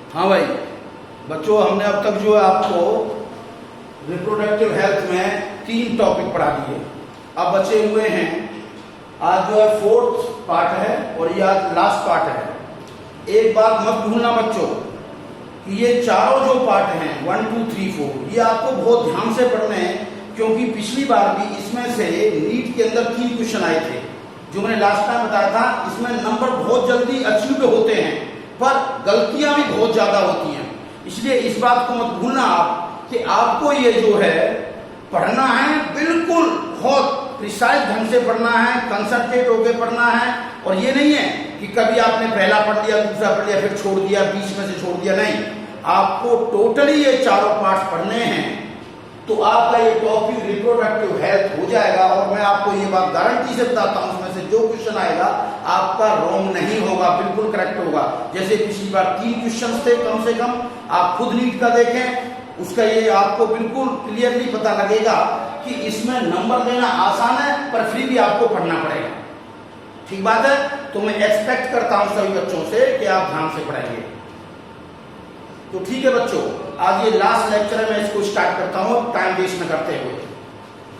हाँ भाई बच्चों, हमने अब तक जो है आपको रिप्रोडक्टिव हेल्थ में 3 टॉपिक पढ़ा दिए। अब बचे हुए हैं, आज जो है 4th पार्ट है और ये आज लास्ट पार्ट है। एक बात मत भूलना बच्चों कि ये चारों जो पार्ट हैं 1, 2, 3, 4 ये आपको बहुत ध्यान से पढ़ने हैं, क्योंकि पिछली बार भी इसमें से नीट के अंदर 3 क्वेश्चन आए थे जो मैंने लास्ट टाइम बताया था। इसमें नंबर बहुत जल्दी अचीव होते हैं पर गलतियां भी बहुत ज्यादा होती हैं, इसलिए इस बात को मत भूलना आप कि आपको ये जो है पढ़ना है, बिल्कुल बहुत प्रिसाइज ढंग से पढ़ना है, कंसंट्रेट होकर पढ़ना है। और ये नहीं है कि कभी आपने पहला पढ़ लिया, दूसरा पढ़ लिया, फिर छोड़ दिया, बीच में से छोड़ दिया, नहीं। आपको टोटली ये चारों पार्ट पढ़ने हैं तो आपका ये टॉपिक रिप्रोडक्टिव हेल्थ हो जाएगा। और मैं आपको ये बात गारंटी से बताता हूं, उसमें से जो क्वेश्चन आएगा आपका रॉन्ग नहीं होगा, बिल्कुल करेक्ट होगा। जैसे पिछली बार 3 क्वेश्चन थे कम से कम, आप खुद नीट का देखें, उसका ये आपको बिल्कुल क्लियरली पता लगेगा कि इसमें नंबर देना आसान है पर फिर भी आपको पढ़ना पड़ेगा। ठीक बात है? तो मैं एक्सपेक्ट करता हूं सभी बच्चों से कि आप ध्यान से पढ़ेंगे। तो ठीक है बच्चों, आज ये लास्ट लेक्चर है, मैं इसको स्टार्ट करता हूं टाइम वेस्ट न करते हुए।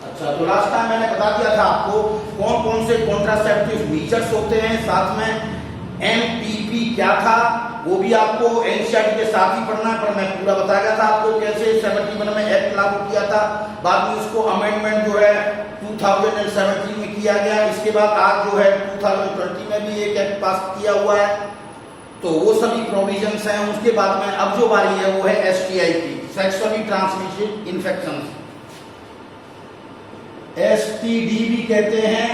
अच्छा, तो लास्ट टाइम मैंने बता दिया था आपको कौन कौन से कॉन्ट्रासेप्टिव मेजर्स होते हैं, साथ में MPP क्या था वो भी आपको एनसीईआरटी के साथ ही पढ़ना है, पर मैं पूरा बताया था आपको कैसे 71 में एक्ट लागू किया था। बाद में उसको अमेंडमेंट जो है 2017 में किया गया। इसके बाद आज जो है 2020 में भी एक एक्ट पास किया हुआ है, तो वो सभी प्रोविजंस हैं। उसके बाद में अब जो बारी है वो है STI की, सेक्सुअली ट्रांसमिटेड इन्फेक्शन। STD भी कहते हैं,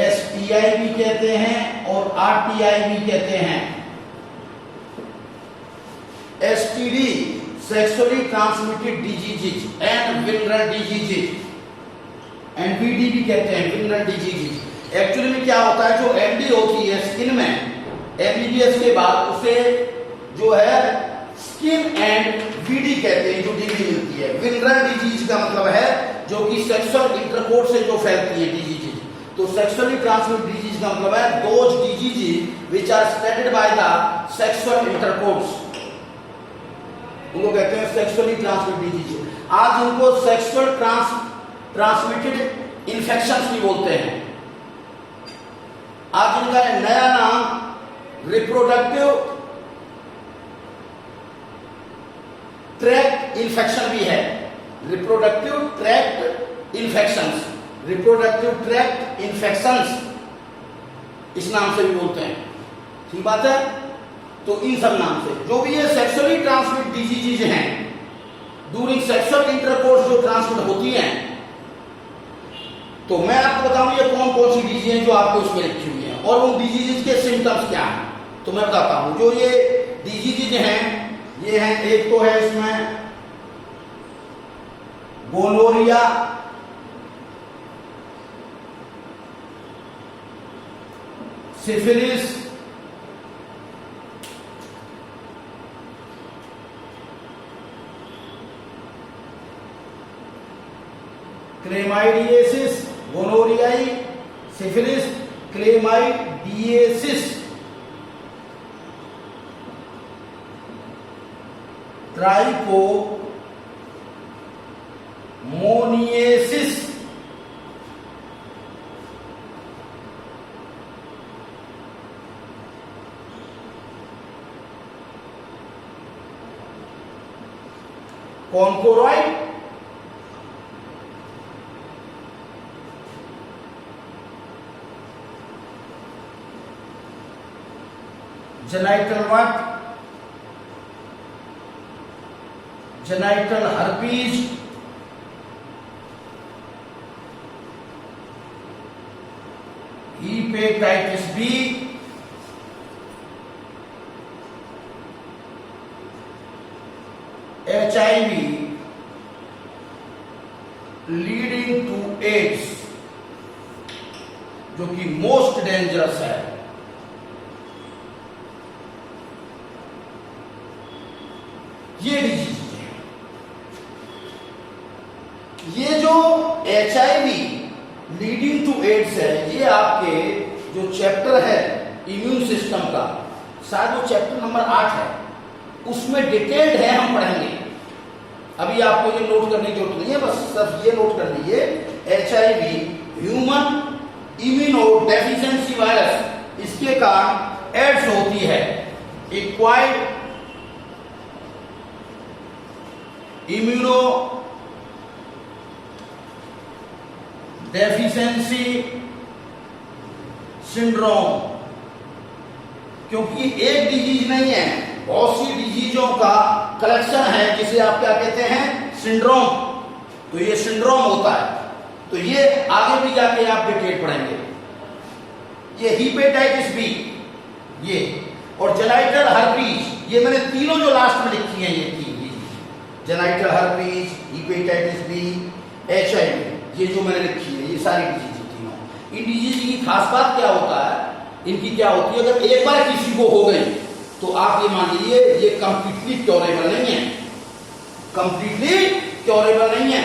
STI भी कहते हैं और RTI भी कहते हैं। STD sexually transmitted diseases and venereal diseases, NPD भी कहते हैं, विनरल डिजीजेज। एक्चुअली में क्या होता है, जो MD होती है स्किन में, MBBS के बाद उसे जो है स्किन एंड VD कहते हैं, जो डिग्री मिलती है। विनरल डिजीज का मतलब है जो कि सेक्सुअल इंटरकोर्स से जो फैलती है डिजीजेज। तो सेक्सुअली ट्रांसमिटेड डिजीज का मतलब है those diseases which are spreaded by the sexual intercourse, उनको कहते हैं सेक्सुअली ट्रांसमिटेड डिजीज। आज उनको सेक्सुअल ट्रांसमिटेड इन्फेक्शंस भी बोलते हैं। आज उनका नया नाम रिप्रोडक्टिव ट्रैक्ट इन्फेक्शन भी है। Reproductive tract infections, reproductive tract infections इस नाम से भी बोलते हैं। ठीक बात है? तो इन सब नाम से जो भी ये सेक्सुअली ट्रांसमिटेड डिजीजेज हैं, ड्यूरिंग सेक्सुअल इंटरकोर्स जो ट्रांसमिट होती हैं, तो मैं आपको बताऊं ये कौन कौन सी डिजीज हैं जो आपको उसमें लिखी हुई हैं और उन डिजीजेज के सिम्टम्स क्या हैं। तो मैं बताता हूं जो ये डिजीजेज हैं, ये हैं, एक तो है इसमें gonorrhoea, syphilis, chlamydiasis, gonorrhoeae, syphilis, chlamydiasis, trichomoniasis, chancroid, genital wart, genital herpes, hepatitis B, HIV leading to AIDS, जो कि मोस्ट डेंजरस है। ये डिजीज है। ये जो HIV लीडिंग टू एड्स है, ये आपके जो चैप्टर है इम्यून सिस्टम का, शायद वो चैप्टर नंबर 8 है, उसमें डिटेल्ड है, हम पढ़ेंगे। अभी आपको ये नोट करने की जरूरत नहीं है, बस सिर्फ ये नोट कर लीजिए, HIV human immuno deficiency virus, इसके कारण एड्स होती है, एक्वायर्ड इम्यूनो डेफिशिएंसी सिंड्रोम। क्योंकि एक डिजीज नहीं है, बहुत सी डिजीजों का कलेक्शन है, जिसे आप क्या कहते हैं, सिंड्रोम। तो ये सिंड्रोम होता है। तो ये आगे भी जाके आप डिटेल पढ़ेंगे। ये हेपेटाइटिस बी, ये और जेनाइटल हर्पीज, ये मैंने तीनों जो लास्ट में लिखी हैं, ये तीन genital herpes, hepatitis B, HIV, ये जो मैंने लिखी है, ये सारी डिजीज तीनों। इन डिजीज की खास बात क्या होता है, इनकी क्या होती है, अगर एक बार किसी को हो गई तो आप ये मान लीजिए ये कंप्लीटली क्योरेबल नहीं है, कंप्लीटली क्योरेबल नहीं है।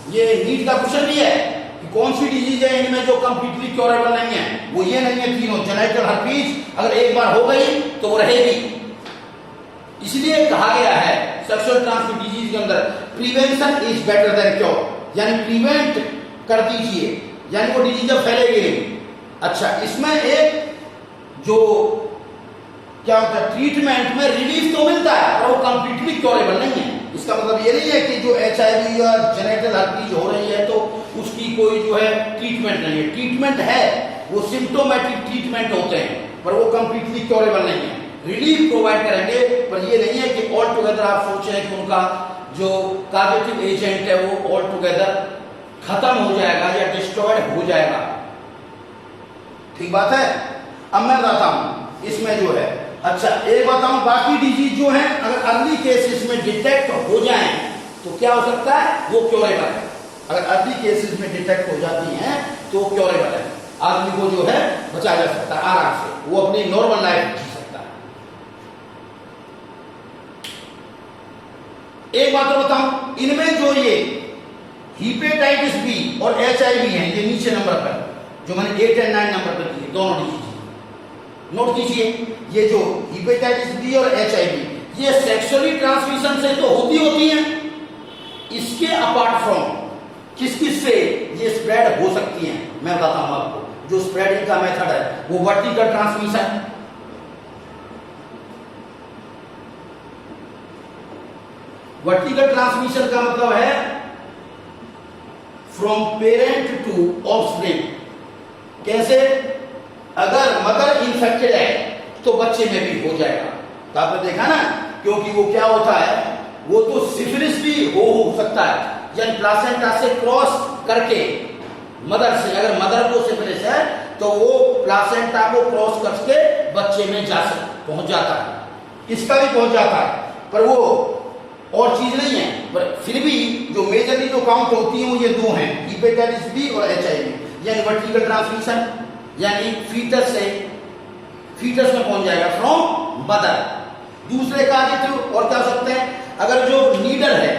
ये नीट का क्वेश्चन भी है कि कौन सी डिजीज है इनमें जो कंप्लीटली क्योरेबल नहीं है, वो ये नहीं है तीनों। जेनाइटल हर्पीज अगर एक बार हो गई तो वो रहेगी। इसलिए कहा गया है सेक्सुअल ट्रांसमिटेड डिजीज के अंदर prevention is better than cure, यानी प्रिवेंट कर दीजिए, यानी वो डिजीज फैलेगी नहीं। अच्छा, इसमें एक जो क्या होता है, ट्रीटमेंट में रिलीफ तो मिलता है पर वो कंप्लीटली क्योरेबल नहीं है। इसका मतलब ये नहीं है कि जो HIV या जेनेटल हर्पीज हो रही है तो उसकी कोई जो है ट्रीटमेंट नहीं है। ट्रीटमेंट है, वो सिम्टोमेटिक ट्रीटमेंट होते हैं, पर वो कंप्लीटली क्योरेबल नहीं है। रिलीफ प्रोवाइड करेंगे, पर ये नहीं है कि ऑल टुगेदर आप सोचें कि उनका जो काजेटिव एजेंट है वो ऑल टुगेदर खत्म हो जाएगा या डिस्ट्रॉयड हो जाएगा। ठीक बात है। अब मैं बताता हूं इसमें जो है, अच्छा एक बताऊं, बाकी डिजीज जो है अगर अर्ली केसेस में डिटेक्ट हो जाएं तो क्या हो सकता है, वो क्योरेबल है। अगर अर्ली केसेस में डिटेक्ट हो जाती हैं तो क्योरेबल है, आदमी को जो है बचाया जा सकता है आराम से, वो अपनी नॉर्मल लाइफ जी सकता है। एक बात और बताऊं, इनमें जो ये हेपेटाइटिस बी और HIV है, ये नीचे नंबर पर जो मैंने 8 और 9 नंबर पर दिए, दोनों डिजीज नोट कीजिए। ये जो हेपेटाइटिस बी और HIV, ये सेक्सुअली ट्रांसमिशन से तो होती हैं, इसके अपार्ट फ्रॉम किस किस से ये स्प्रेड हो सकती हैं, मैं बताता हूं आपको। जो स्प्रेडिंग का मेथड है वो वर्टिकल ट्रांसमिशन, वर्टिकल ट्रांसमिशन का मतलब है फ्रॉम पेरेंट टू ऑफस्प्रिंग। कैसे, अगर मदर इन्फेक्टेड है तो बच्चे में भी हो जाएगा। तो आपने देखा ना, क्योंकि वो क्या होता है, वो तो सिफिलिस भी हो सकता है, यानी प्लासेंटा से क्रॉस करके मदर से, अगर मदर को सिफिलिस है तो वो प्लासेंटा को क्रॉस करके बच्चे में पहुंच जाता है, इसका भी पहुंच जाता है, पर वो और चीज नहीं है। पर फिर भी जो मेजरली जो काउंट होती है वो ये दो हैं, हेपेटाइटिस बी और HIV, यानी वर्टिकल ट्रांसमिशन, यानी फीटस से, फीटस में पहुंच जाएगा फ्रॉम मदर। दूसरे काजेटिव और क्या हो सकते हैं, अगर जो नीडल है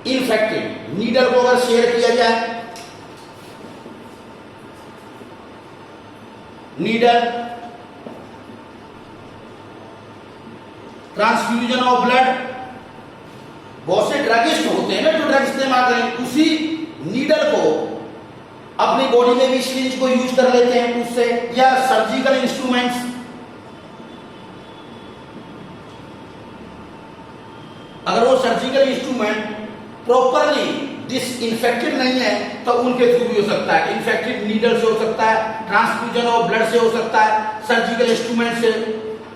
इन्फेक्टेड, नीडल को अगर शेयर किया जाए, नीडल ट्रांसफ्यूजन ऑफ ब्लड, बहुत से ड्रगिस्ट होते हैं ना जो ड्रग इस्तेमाल करें, उसी नीडल को अपनी बॉडी में भी सिरिंज को यूज कर लेते हैं उससे, या सर्जिकल इंस्ट्रूमेंट्स। अगर वो सर्जिकल इंस्ट्रूमेंट प्रॉपरली डिसइंफेक्टेड नहीं है तो उनके थ्रू भी हो सकता है। इन्फेक्टेड नीडल से हो सकता है, ट्रांसफ्यूजन ऑफ ब्लड से हो सकता है, सर्जिकल इंस्ट्रूमेंट से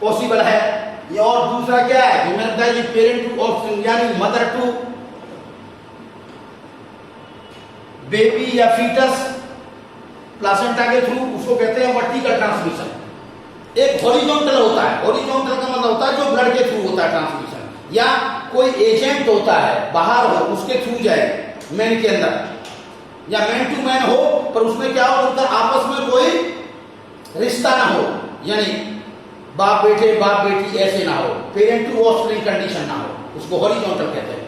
पॉसिबल है। ये और दूसरा क्या है, जो मैंने बताया, पेरेंट टू ऑफस्प्रिंग, यानी मदर टू बेबी या फीटस, प्लासेंटा के थ्रू, उसको कहते हैं वर्टिकल ट्रांसमिशन। एक हॉरिजॉन्टल होता है, हॉरिजॉन्टल का मतलब होता है जो ब्लड के थ्रू होता है ट्रांसमिशन, या कोई एजेंट होता है बाहर हो उसके थ्रू जाए मैन के अंदर, या मैन टू मैन हो पर उसमें क्या हो, उनका आपस में कोई रिश्ता ना हो, यानी बाप बेटे बाप बेटी ऐसे ना हो, पेरेंट टू ऑफस्प्रिंग कंडीशन ना हो, उसको हॉरिजॉन्टल कहते हैं।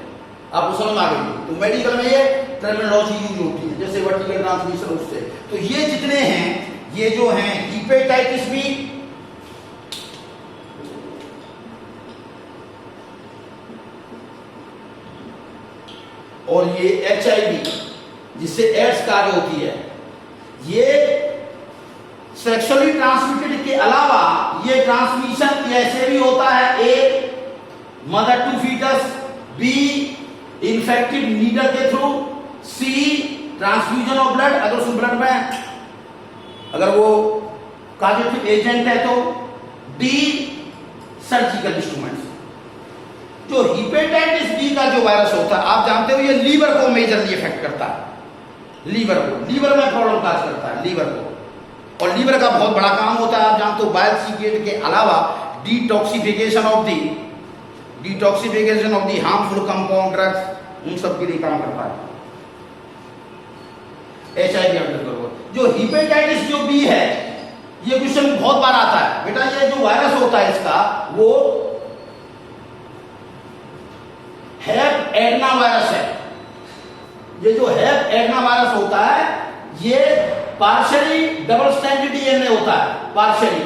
आपको समझ में आ गई। तो मेडिकल में ये टर्मिनोलॉजी यूज होती है, जैसे वर्टिकल ट्रांसमिशन उससे। तो ये जितने हैं, ये जो हैं हेपेटाइटिस बी, और ये HIV जिससे एड्स कार्य होती है, ये सेक्सुअली ट्रांसमिटेड के अलावा ये ट्रांसमिशन ऐसे भी होता है, A mother to foetus, B infected needle के through, C transfusion of blood अगर उस ब्लड में अगर वो कॉजेटिव एजेंट है तो, डी सर्जिकल इंस्ट्रूमेंट्स। जो हिपेटाइटिस बी का जो वायरस होता है आप जानते हो ये लीवर को मेजरली इफेक्ट करता है, लीवर को, लीवर में प्रॉब्लम काज करता है लीवर को, और लीवर का बहुत बड़ा काम होता है आप जानते हो बाइल सीक्रेट के अलावा detoxification of the harmful compound drugs उन सब के लिए काम करता है। HIV अंडर करो। जो हिपेटाइटिस जो बी है ये क्वेश्चन बहुत बार आता है बेटा, ये जो वायरस होता है इसका वो हेप एडना वायरस है। ये जो हेप एडना वायरस होता है ये पार्शियली डबल स्ट्रैंडेड डीएनए होता है, partially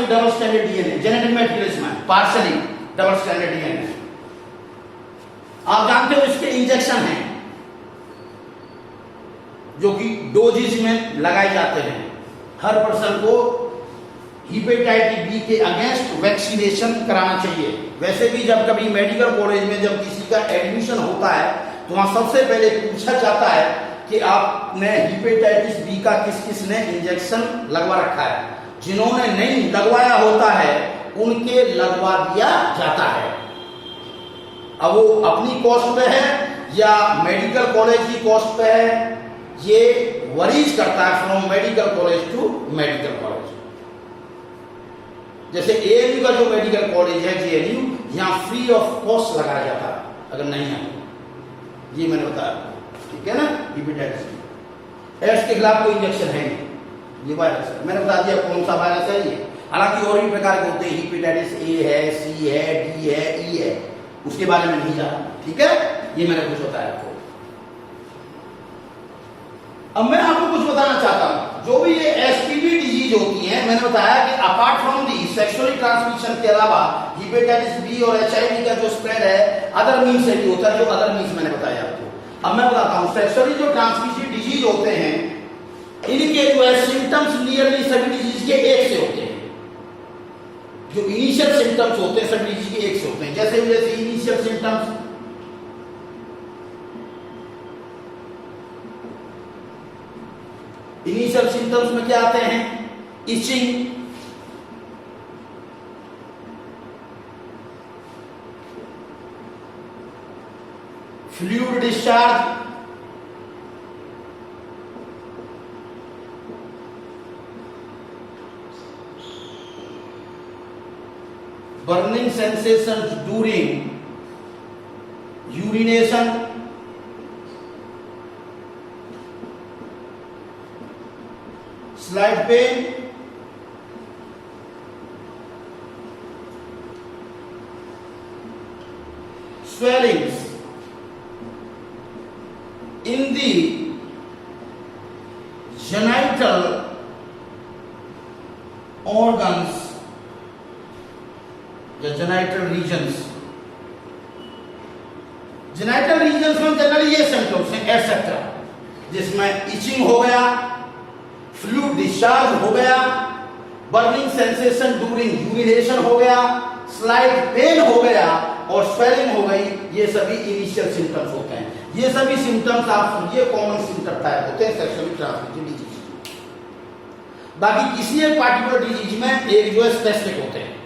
double stranded DNA genetic materials में पार्शियली डबल स्ट्रैंडेड डीएनए। आप जानते हो इसके इंजेक्शन हैं जो कि डोजेज में लगाए जाते हैं। हर पर्सन को हिपेटाइटिस बी के अगेंस्ट वैक्सीनेशन कराना चाहिए। वैसे भी जब कभी मेडिकल कॉलेज में जब किसी का एडमिशन होता है तो वहां सबसे पहले पूछा जाता है कि आपने हिपेटाइटिस बी का किस किस ने इंजेक्शन लगवा रखा है। जिन्होंने नहीं लगवाया होता है उनके लगवा दिया जाता है। अब वो अपनी कॉस्ट पे है या मेडिकल कॉलेज की कॉस्ट पे है, ये वरीज करता है from medical college to medical college. जैसे ANU का जो मेडिकल कॉलेज है JNU, यहां फ्री ऑफ कॉस्ट लगाया जाता है अगर नहीं है, ये मैंने बताया, ठीक है ना। हिपेटाइटिस एड्स के खिलाफ कोई इंजेक्शन है नहीं, ये वायरस है, मैंने बता दिया कौन सा वायरस है ये। हालांकि और भी प्रकार के होते हैं, हिपेटाइटिस A है, C है, D है, E है, उसके बारे में नहीं जाना, ठीक है, ये मैंने कुछ बताया आपको। अब मैं आपको कुछ बताना चाहता हूं, जो भी ये STD डिजीज होती है, मैंने बताया कि apart from the sexually transmission के अलावा हिपेटाइटिस बी और HIV का जो स्प्रेड है अदर मीन से भी होता है, जो अदर मीन्स मैंने बताया आपको। अब मैं बताता हूं सेक्सुअली जो ट्रांसमिटेड डिजीज होते हैं इनके जो है सिम्टम्स नियरली सभी डिजीज के एक से होते हैं। जो इनिशियल सिम्टम्स होते हैं सभी डिजीज के एक से होते हैं। जैसे इनिशियल सिम्टम्स में क्या आते हैं? Itching, fluid discharge, burning sensations during urination, slight pain, swellings in the genital organs या जेनाइटल रीजन्स। जेनाइटल रीजन्स में जनरली ये सिम्टम्स हैं एटसेट्रा, जिसमें इचिंग हो गया, फ्लूइड डिस्चार्ज हो गया, बर्निंग सेंसेशन ड्यूरिंग यूरिनेशन हो गया, स्लाइट पेन हो गया और स्वेलिंग हो गई। ये सभी इनिशियल सिम्टम्स होते हैं। ये सभी सिम्टम्स आप समझिए कॉमन सिम्टम टाइप होते हैं सेक्सुअली ट्रांसमिटेड डिजीज। बाकी किसी एक पार्टिकुलर डिजीज में एक जो है स्पेसिफिक होते हैं।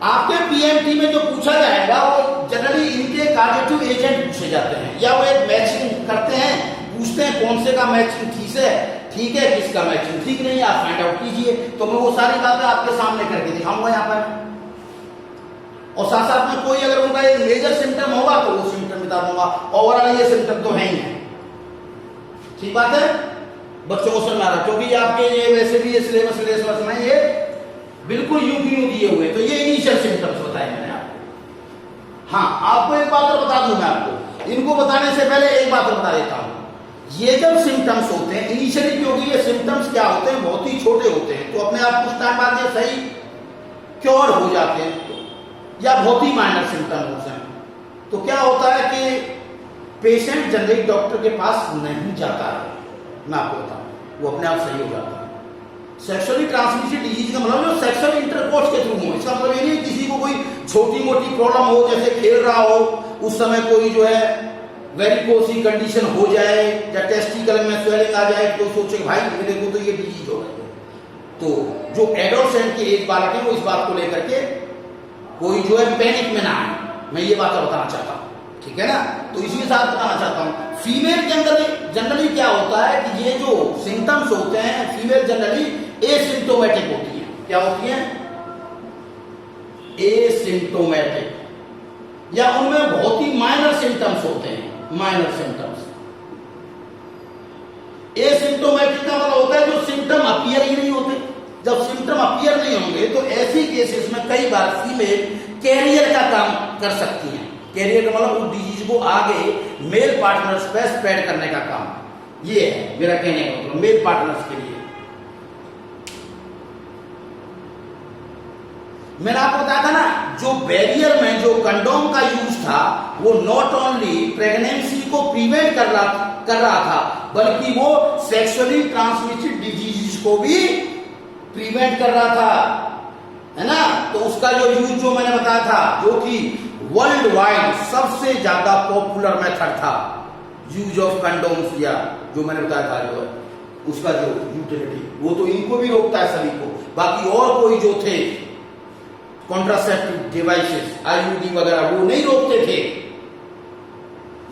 आपके PMT में जो पूछा जाएगा वो जनरली इनके कॉजेटिव एजेंट पूछे जाते हैं, या वो एक मैचिंग करते हैं, पूछते हैं कौन से का मैचिंग ठीक है किसका मैचिंग ठीक नहीं है, आप फाइंड आउट कीजिए। तो मैं वो सारी बातें आपके सामने करके दिखाऊंगा यहाँ पर, और साथ साथ में कोई अगर उनका एक मेजर सिम्टम होगा तो वो सिम्टम बता दूंगा। ओवरऑल ये सिम्टम तो है ही है, ठीक बात है, बच्चों को समझ आ रहा, क्योंकि आपके ये वैसे भी ये सिलेबस में ये बिल्कुल यूं दिए हुए। तो ये इनिशियल सिम्टम्स बताए मैंने आपको। हाँ, आपको एक बात और बता दूं मैं आपको, इनको बताने से पहले एक बात और बता देता हूं। ये जब सिम्टम्स होते हैं इनिशियली, क्योंकि ये सिम्टम्स क्या होते हैं, बहुत ही छोटे होते हैं, तो अपने आप कुछ टाइम बाद ये सही क्योर हो जाते हैं। या बहुत ही माइनर सिम्टम्स हैं, तो क्या होता है कि पेशेंट जनरली डॉक्टर के पास नहीं जाता है, मैं आपको बताऊं, वो अपने आप सही हो जाता है। सेक्सुअली ट्रांसमिटेड डिजीज का मतलब जो सेक्सुअल इंटरकोर्स के थ्रू हो, इसका मतलब ये नहीं किसी को कोई छोटी मोटी प्रॉब्लम हो, जैसे खेल रहा हो उस समय कोई जो है वेरिकोसी कंडीशन हो जाए या टेस्टिकल में स्वेलिंग आ जाए तो सोचे भाई मेरे को तो ये डिजीज हो रही है। तो जो एडोलसेंट के एज बालक है वो इस बात को लेकर के कोई जो है पैनिक में ना आए, मैं ये बात बताना चाहता हूँ, ठीक है ना। तो इसी के साथ बताना चाहता हूँ फीमेल के अंदर जनरली क्या होता है कि ये जो सिम्टम्स होते हैं फीमेल जनरली एसिम्प्टोमेटिक होती हैं। क्या होती हैं? एसिम्प्टोमेटिक, या उनमें बहुत ही माइनर सिम्टम्स होते हैं, माइनर सिम्टम्स। एसिम्प्टोमेटिक का मतलब होता है जो सिम्टम अपीयर ही नहीं होते। जब सिम्टम अपीयर नहीं होंगे तो ऐसी केसेस में कई बार फीमेल कैरियर का काम कर सकती हैं। कैरियर का मतलब उस डिजीज को आगे मेल पार्टनर्स पे स्प्रेड करने का काम, ये है मेरा कहने का मतलब मेल पार्टनर्स के लिए। मैंने आपको बताया था ना जो बैरियर में जो कंडोम का यूज था वो नॉट ओनली प्रेगनेंसी को प्रिवेंट कर रहा था बल्कि वो सेक्सुअली ट्रांसमिटेड डिजीज को भी प्रिवेंट कर रहा था, है ना। तो उसका जो यूज जो मैंने बताया था जो कि वर्ल्ड वाइड सबसे ज्यादा पॉपुलर मेथड था यूज ऑफ कंडोम्स, या जो मैंने बताया था जो है उसका जो यूटिलिटी, वो तो इनको भी रोकता है सभी को। बाकी और कोई जो थे कॉन्ट्रासेप्टिव डिवाइसेस आईयूडी वगैरह वो नहीं रोकते थे,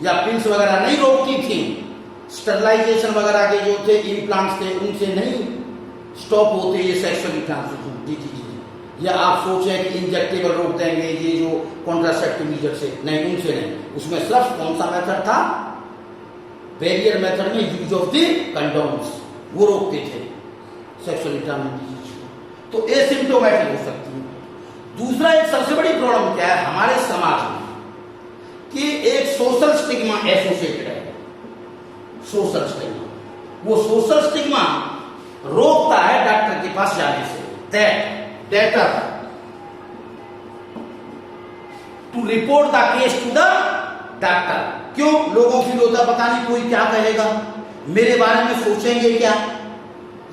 या पिल्स वगैरह नहीं रोकती थी। स्टरलाइजेशन वगैरह के जो थे इम्प्लांट्स थे उनसे नहीं स्टॉप होते ये सेक्सुअली ट्रांसमिटेड डिजीज। या आप सोचें कि इंजेक्टेबल रोक देंगे ये जो कॉन्ट्रासेप्टिव मेजर से, नहीं, उनसे नहीं। उसमें सिर्फ कौन सा मेथड था? बैरियर मेथड में यूज ऑफ द कंडोम्स, वो रोकते थे सेक्सुअली ट्रांसमिटेड डिजीज को। तो एसिम्प्टोमेटिक हो सकती है। दूसरा एक सबसे बड़ी प्रॉब्लम क्या है हमारे समाज में कि एक सोशल स्टिग्मा एसोसिएटेड है। सोशल स्टिग्मा, वो सोशल स्टिग्मा रोकता है डॉक्टर के पास जाने से। Data to report the case to the doctor। क्यों? लोगों की होता पता नहीं कोई क्या कहेगा, मेरे बारे में सोचेंगे क्या,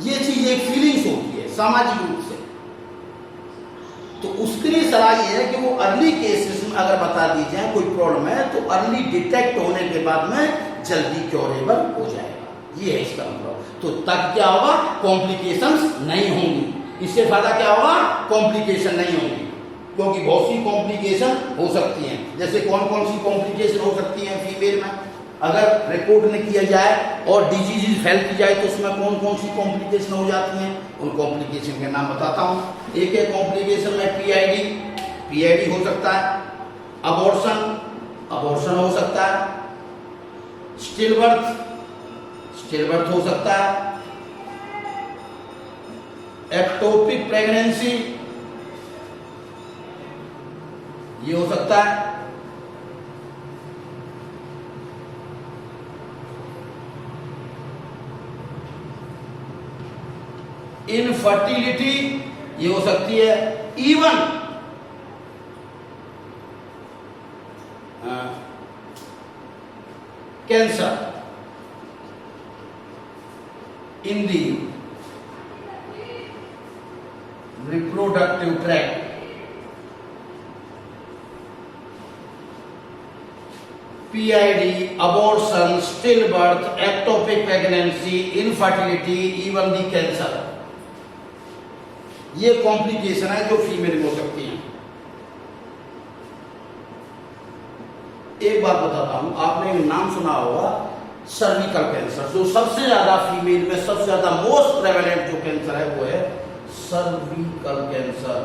ये चीज एक फीलिंग्स होती है सामाजिक रूप से। तो उसके लिए सलाह ये है कि वो अर्ली केसेस में अगर बता दी जाए कोई प्रॉब्लम है तो अर्ली डिटेक्ट होने के बाद में जल्दी क्योरेबल हो जाएगा, ये है इसका मतलब। तो तब क्या होगा? कॉम्प्लिकेशंस नहीं होंगी। इससे फायदा क्या होगा? कॉम्प्लिकेशन नहीं होंगी, क्योंकि बहुत सी कॉम्प्लिकेशन हो सकती हैं। जैसे कौन कौन सी कॉम्प्लिकेशन हो सकती हैं फीमेल में अगर रिपोर्ट न किया जाए और डिजीज फैलती जाए तो उसमें कौन कौन सी कॉम्प्लिकेशन हो जाती हैं, उन कॉम्प्लिकेशन के नाम बताता हूं। एक है कॉम्प्लिकेशन में पीआईडी हो सकता है, अबॉर्शन हो सकता है, स्टिल बर्थ हो सकता है, एक्टोपिक प्रेगनेंसी ये हो सकता है, इनफर्टिलिटी ये हो सकती है, even cancer in the reproductive tract, PID, abortion, still birth, ectopic pregnancy, infertility, even the cancer, ये कॉम्प्लिकेशन है जो फीमेल में हो सकती हैं। एक बात बताता हूं, आपने नाम सुना होगा सर्विकल कैंसर, जो सबसे ज्यादा फीमेल में सबसे ज्यादा मोस्ट प्रेवलेंट जो कैंसर है वो है सर्विकल कैंसर।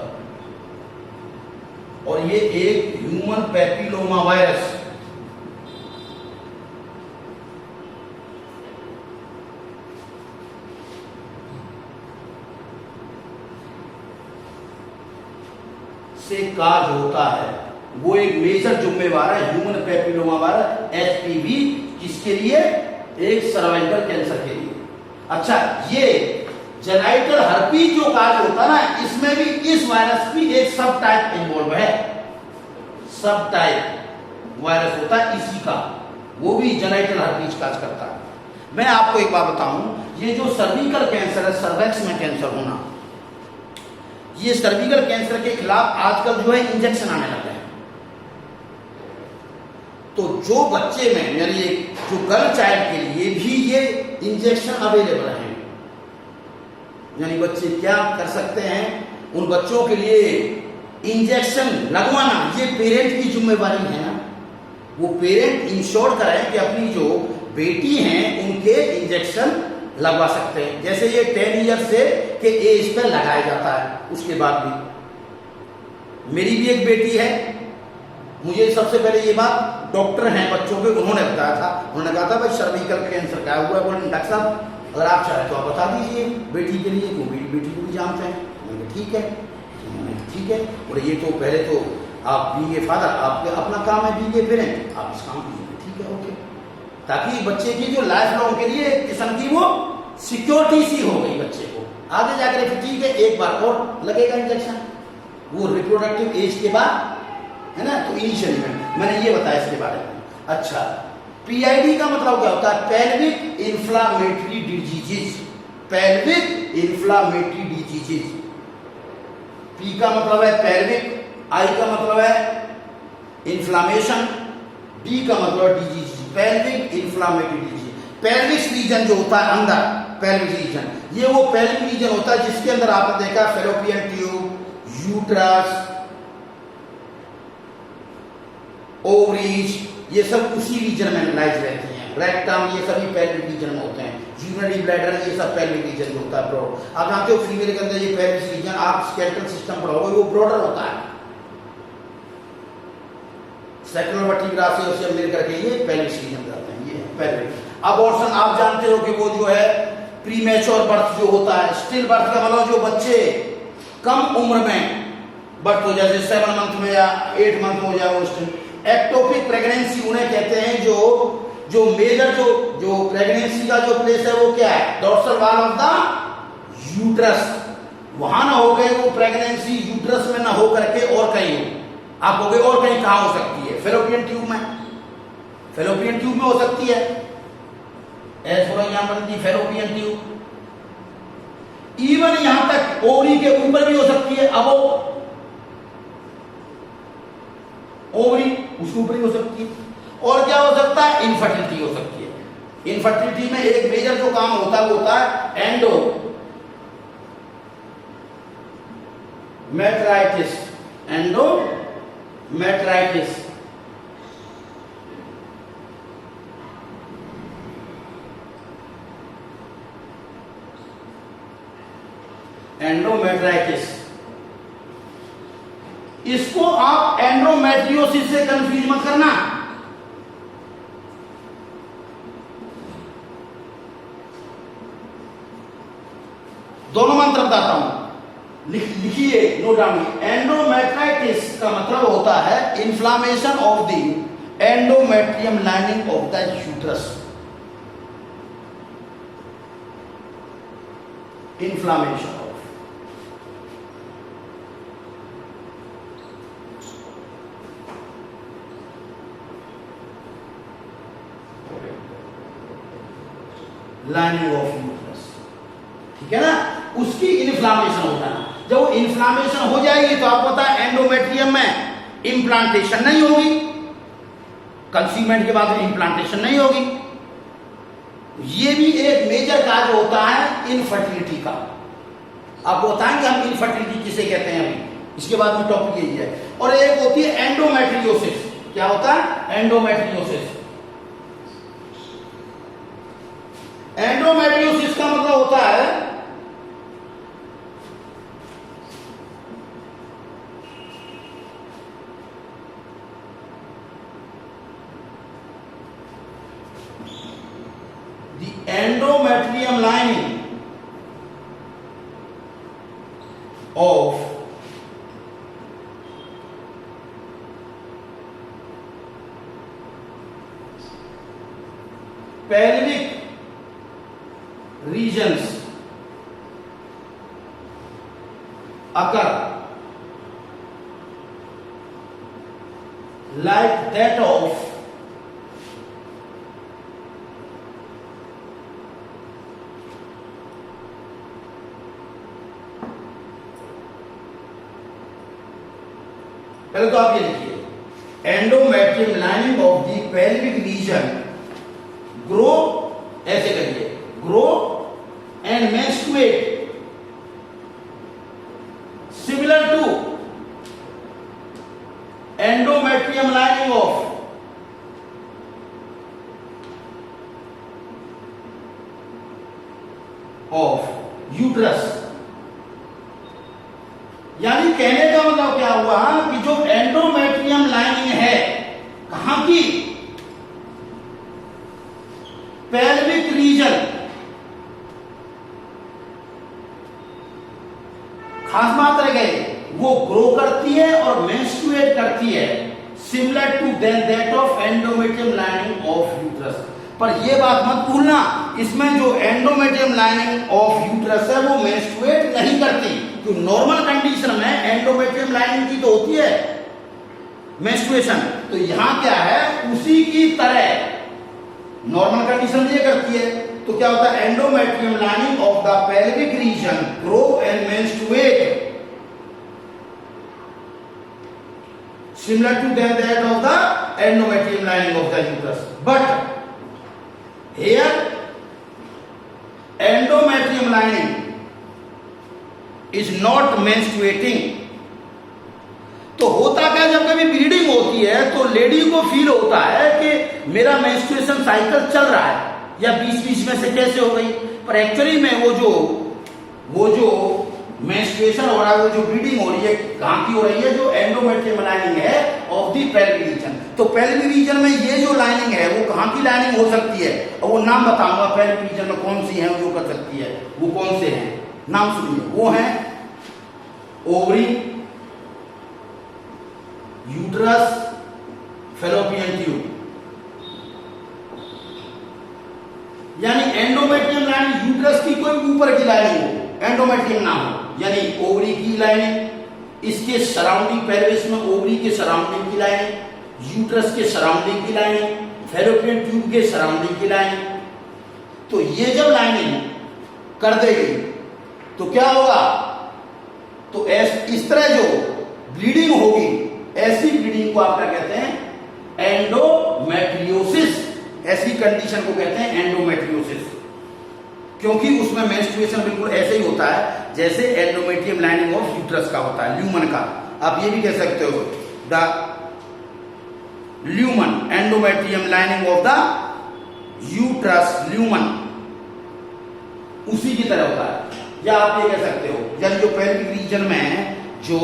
और ये एक ह्यूमन पैपिलोमा वायरस से काज होता है। वो एक मेजर जिम्मेवार है ह्यूमन पैपिलोमा वायरस एचपीवी, किसके लिए? एक सर्वाइकल कैंसर के लिए। अच्छा, ये जेनाइटल हर्पीज जो काज होता है ना, इसमें भी इस वायरस की एक सब टाइप इन्वॉल्व है। सब टाइप वायरस होता है इसी का, वो भी जेनिटल हर्पीज काज करता है। मैं आपको एक बात बताऊं, ये जो सर्विकल कैंसर है, सर्वेक्स में कैंसर होना, ये सर्विकल कैंसर के खिलाफ आजकल जो है इंजेक्शन आने लगे हैं। तो जो बच्चे में यानी जो गर्ल चाइल्ड के लिए भी ये इंजेक्शन अवेलेबल है, यानी बच्चे क्या कर सकते हैं, उन बच्चों के लिए इंजेक्शन लगवाना ये पेरेंट की जिम्मेवारी है ना। वो पेरेंट इंश्योर कराएं कि अपनी जो बेटी हैं उनके इंजेक्शन लगवा सकते हैं। जैसे ये 10 ईयर से के एज पे लगाया जाता है, उसके बाद भी। मेरी भी एक बेटी है, मुझे सबसे पहले ये बात डॉक्टर हैं बच्चों के, उन्होंने बताया था। उन्होंने कहा था भाई सर्विकल कैंसर क्या हुआ है, बोले डॉक्टर साहब अगर आप चाहें तो आप बता दीजिए बेटी के लिए, क्यों बेटी को भी जानते हैं। मैंने ठीक है, ठीक है। और ये तो पहले तो आप बी ए फादर, आपके अपना काम है बी ए पेरेंट, आप इस काम कीजिए, ठीक है, ओके। ताकि बच्चे की जो लाइफ लॉन्ग के लिए एक किस्म की वो सिक्योरिटी सी हो गई बच्चे को, आगे जाकर ठीक है एक बार और लगेगा इंजेक्शन, वो रिप्रोडक्टिव एज के बाद है ना। तो इनिशियली मैंने ये बताया इसके बारे में। अच्छा, पीआईडी का मतलब क्या होता है? Pelvic inflammatory diseases. Pelvic inflammatory diseases, P का मतलब है पेल्विक, आई का मतलब है इंफ्लामेशन, डी का मतलब है disease, pelvic inflammatory disease. Pelvic region जो होता है अंदर, पेल्विक रीजन, ये वो पेल्विक रीजन होता है जिसके अंदर आपने देखा फैलोपियन ट्यूब, यूट्रस, ओवरीज, ये सब उसी रीजन में लाइज रहती हैं। रेक्टम, ये सभी पेल्विक रीजन में होते हैं। यूरिनरी ब्लैडर, ये सब पेल्विक रीजन जो होता है ब्रॉड। आप जानते हो फीमेल के अंदर ये पेल्विक रीजन, आप स्केलेटल सिस्टम पढ़ोगे वो ब्रॉडर होता है। सेक्युलर वर्टिब्रा से मिल करके ये पेल्विक रीजन कहते हैं, ये पेल्विक। अबॉर्शन आप जानते हो कि वो जो है प्रीमेच्योर बर्थ जो होता है, स्टिल बर्थ का मतलब जो बच्चे कम उम्र में बर्थ हो जाए, 7 मंथ में या 8 मंथ में हो जाए, वो स्टिल। एक्टोपिक प्रेगनेंसी उन्हें कहते हैं जो मेजर जो प्रेगनेंसी का जो प्लेस है वो क्या है? Dorsal wall of the uterus. वहां ना हो गए वो प्रेगनेंसी यूट्रस में ना हो करके और कहीं हो, आप हो गए और कहीं कहां हो सकती है? फेलोपियन ट्यूब में, फेलोपियन ट्यूब में हो सकती है। As for example the fallopian tube. Even यहां तक ओवरी के ऊपर भी हो सकती है। अब ओवरी उसके ऊपर ही हो सकती है। और क्या हो सकता है? इनफर्टिलिटी हो सकती है। इनफर्टिलिटी में एक मेजर जो काम होता है वो होता है एंडोमेट्राइटिस। एंडोमेट्राइटिस एंडोमेट्राइटिस, इसको आप एंडोमेट्रियोसिस से कंफ्यूज मत करना। दोनों मंत्र बताता हूं, लिखिए, नोट डाउन। एंडोमेट्राइटिस का मतलब होता है inflammation of the endometrium lining of the uterus. Inflammation of lining of uterus, ठीक है ना, उसकी इन्फ्लामेशन हो जाना। जब वो इन्फ्लामेशन हो जाएगी तो आपको पता है एंडोमेट्रियम में इंप्लांटेशन नहीं होगी, कंसीवमेंट के बाद इंप्लांटेशन नहीं होगी। ये भी एक मेजर काज होता है इनफर्टिलिटी का। आपको बताएंगे हम इनफर्टिलिटी किसे कहते हैं अभी, इसके बाद में टॉपिक यही है। और एक होती है एंडोमेट्रियोसिस। क्या होता है? एंडोमेट्रियोसिस। एंडोमेट्रियोसिस का मतलब होता है the endometrium lining of pelvic regions occur like that of पहले तो आप ये लिखिए endometrium lining of the pelvic region grow, ऐसे करिए, grow and menstruate similar to endometrium lining of uterus. यानी कहने का मतलब क्या हुआ कि जो एंडोमेट्रियम लाइनिंग है कहां की, पेल्विक रीजन, खास बात रह गई, वो ग्रो करती है और मेंस्ट्रुएट करती है similar to that of endometrium lining of uterus. पर ये बात मत भूलना, इसमें जो एंडोमेट्रियम लाइनिंग ऑफ यूट्रस है वो मेंस्ट्रुएट नहीं करती। तो नॉर्मल कंडीशन में एंडोमेट्रियम लाइनिंग की तो होती है मेंस्ट्रुएशन, तो यहां क्या है उसी की तरह नॉर्मल कंडीशन ये करती है। तो क्या होता है, endometrium lining of the pelvic region grow and menstruate similar to that of the endometrium lining of the uterus, but here endometrium lining is not menstruating। तो होता क्या, जब कभी ब्लीडिंग होती है तो लेडी को फील होता है कि मेरा मेंस्ट्रुएशन साइकिल चल रहा है या बीच बीच में से कैसे हो गई, पर एक्चुअली में वो जो मेंस्ट्रुएशन हो रहा है, वो जो ब्लीडिंग हो रही है कहां की हो रही है, जो एंडोमेट्रियम लाइनिंग है ऑफ द पेल्विक रीजन। तो पेल्विक रीजन में ये जो लाइनिंग है वो कहां की लाइनिंग हो सकती है, और वो नाम बताऊंगा पेल्विक रीजन में कौन सी है जो कर सकती है, वो कौन से हैं, नाम सुनिए। वो है ओवरी, यूट्रस, फैलोपियन ट्यूब। यानी एंडोमेट्रियम लाइनिंग यूट्रस की कोई ऊपर की लाइनिंग हो, एंडोमेट्रियम ना हो, यानी ओवरी की लाइनिंग, इसके सराउंडिंग पेल्विस में ओवरी के सराउंडिंग की लाइनिंग, यूट्रस के सराउंडिंग की लाइनिंग, फैलोपियन ट्यूब के सराउंडिंग की लाइनिंग। तो ये जब लाइनिंग कर देगी तो क्या होगा, तो इस तरह जो ब्लीडिंग होगी, ऐसी ब्लीडिंग को आप क्या कहते हैं, एंडोमेट्रियोसिस। ऐसी कंडीशन को कहते हैं एंडोमेट्रियोसिस, क्योंकि उसमें मेंस्ट्रुएशन बिल्कुल ऐसे ही होता है जैसे एंडोमेट्रियम लाइनिंग ऑफ यूट्रस का होता है, ल्यूमन का। आप ये भी कह सकते हो the lumen, endometrium lining of the uterus, lumen उसी की तरह होता है। या आप ये कह सकते हो, यानी जो पेल्विक रीजन में जो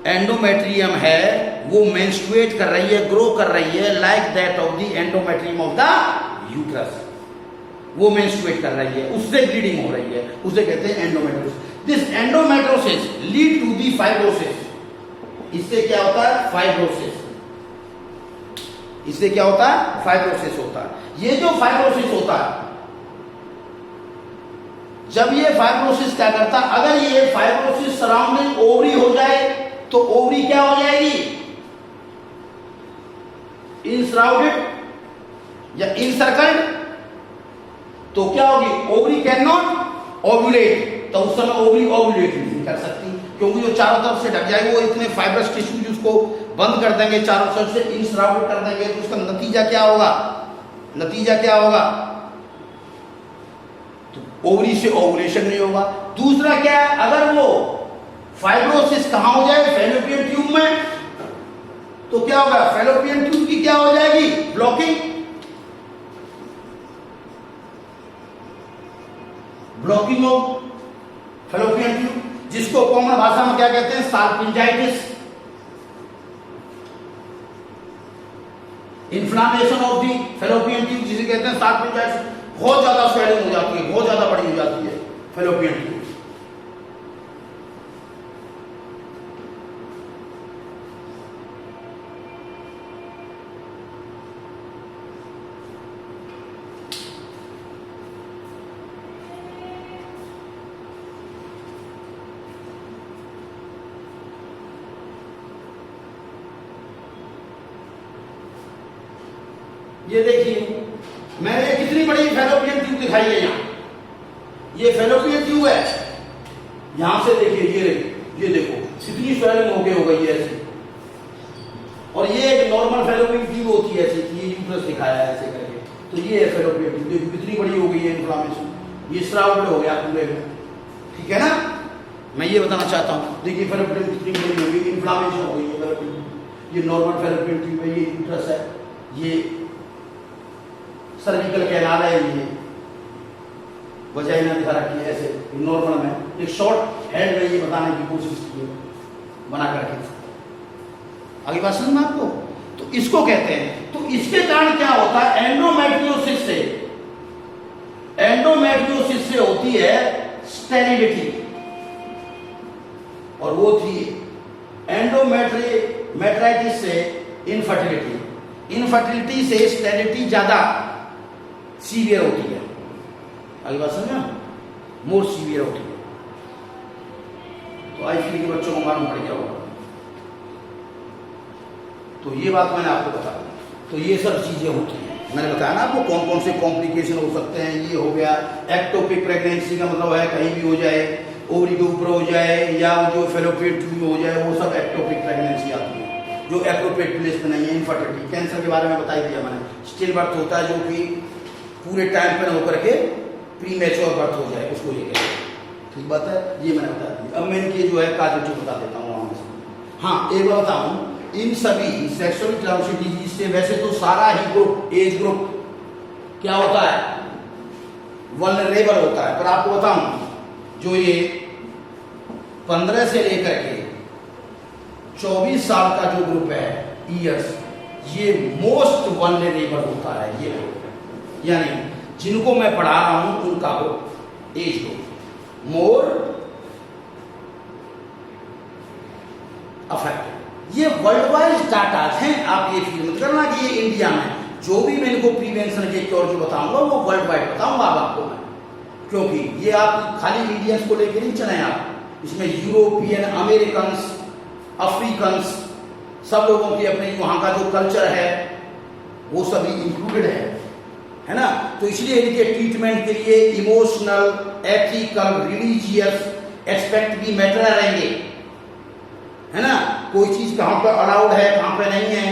एंडोमेट्रियम है वो मेंस्ट्रुएट कर रही है, ग्रो कर रही है, like that of the endometrium of the uterus, वो मेंस्ट्रुएट कर रही है, उससे ब्लीडिंग हो रही है, उसे कहते हैं endometriosis. This endometriosis lead to the fibrosis. इससे क्या होता है, फाइब्रोसिस। इससे क्या होता है, फाइब्रोसिस होता है। ये जो फाइब्रोसिस होता है, जब ये फाइब्रोसिस क्या करता है, अगर ये फाइब्रोसिस सराउंडिंग ओवरी हो जाए तो ओवरी क्या हो जाएगी, इनसराउंडेड या इनसर्कल्ड। तो क्या होगी, ओवरी कैन नॉट ओव्यूलेट, तो उस समय ओवरी ओव्यूलेट नहीं कर सकती, क्योंकि जो चारों तरफ से ढक जाएगी, वो इतने फाइब्रस टिश्यू उसको बंद कर देंगे, चारों तरफ से इनसराउंडेड कर देंगे। तो उसका नतीजा क्या होगा, नतीजा क्या होगा, तो ओवरी से ओवुलेशन नहीं होगा। दूसरा क्या है, अगर वो फाइब्रोसिस कहां हो जाए, फैलोपियन ट्यूब में, तो क्या होगा, फैलोपियन ट्यूब की क्या हो जाएगी, blocking, blocking of fallopian tube, जिसको कॉमन भाषा में क्या कहते हैं, salpingitis. Inflammation of the fallopian tube जिसे कहते हैं साल्पिंजाइटिस। बहुत ज्यादा स्वेलिंग हो जाती है, बहुत ज्यादा बड़ी हो जाती है फैलोपियन ट्यूब। ये देखिए मैंने कितनी बड़ी फैलोपियन ट्यूब दिखाई है यहाँ, ये फैलोपियन ट्यूब है। यहां से देखिए ये देखो कितनी स्वेलिंग हो गई है ऐसे, और ये एक नॉर्मल फैलोपियन ट्यूब होती है ऐसे, ये यूट्रस दिखाया है ऐसे करके, तो ये है फैलोपियन ट्यूब, देखो कितनी बड़ी हो गई है इन्फ्लामेशन, ये श्राउड हो गया पूरे में, ठीक है ना। मैं ये बताना चाहता हूँ, देखिए फैलोपियन कितनी बड़ी हो गई, इन्फ्लामेशन हो गई है फैलोपियन, ये नॉर्मल फैलोपियन ट्यूब है, ये यूट्रस है, ये सर्विकल कैनाल है, ये वजाइना दिखा रखी है ऐसे नॉर्मल में, एक शॉर्ट हेड में ये बताने की कोशिश की है बना करके। आगे बात समझ में आपको? तो इसको कहते हैं, तो इसके कारण क्या होता है, एंडोमेट्रियोसिस से होती है स्टेरिलिटी, और वो थी एंडोमेट्राइटिस से इनफर्टिलिटी से स्टेरिलिटी ज्यादा सीवियर होती है। आगे बात समझा, मोर सीवियर होती है। तो आईसीयू के बच्चों को मालूम पड़ गया होगा। तो ये बात मैंने आपको बता दी। तो ये सब चीजें होती हैं, मैंने बताया ना आपको कौन कौन से कॉम्प्लिकेशन हो सकते हैं। ये हो गया एक्टोपिक प्रेगनेंसी का मतलब है कहीं भी हो जाए, ओवरी के ऊपर हो जाए, या जो फेलोपियन ट्यूब में हो जाए, वो सब एक्टोपिक प्रेगनेंसी आती है जो एप्रोप्रिएट प्लेस में नहीं है। इनफर्टिलिटी, कैंसर के बारे में बता दिया मैंने, स्टिल बर्थ होता है जो कि पूरे टाइम पे होकर के प्रीमेच्योर बर्थ हो जाए, उसको ये कहते हैं। ठीक बात है, ये मैंने बता दी। अब मैं इनकी जो है काजुलिटी बता देता हूँ वहां से। हाँ, एक बार बताऊं, इन सभी सेक्सुअली ट्रांसमिटेड डिजीज से वैसे तो सारा ही ग्रुप, एज ग्रुप क्या होता है, वल्नरेबल होता है। पर आपको बताऊं, जो ये 15 से लेकर के 24 साल का जो ग्रुप है, ईयर्स, ये मोस्ट वल्नरेबल होता है। ये यानी जिनको मैं पढ़ा रहा हूं उनका ग्रुप, एज ग्रुप मोर अफेक्टेड। ये वर्ल्ड वाइड डाटा हैं, आप ये फील मत करना कि ये इंडिया में। जो भी मैं इनको प्रिवेंशन के क्योर जो बताऊंगा वो वर्ल्ड वाइड बताऊंगा आपको मैं, क्योंकि ये आप खाली इंडियंस को लेकर नहीं चले आप, इसमें यूरोपियन, अमेरिकन, अफ्रीकन, सब लोगों की अपने वहां का जो कल्चर है वो सभी इंक्लूडेड है ना। तो इसलिए इनके ट्रीटमेंट के लिए इमोशनल, एथिकल, रिलीजियस एस्पेक्ट भी मैटर रहेंगे, है ना। कोई चीज कहां पर अलाउड है, कहां पर नहीं है,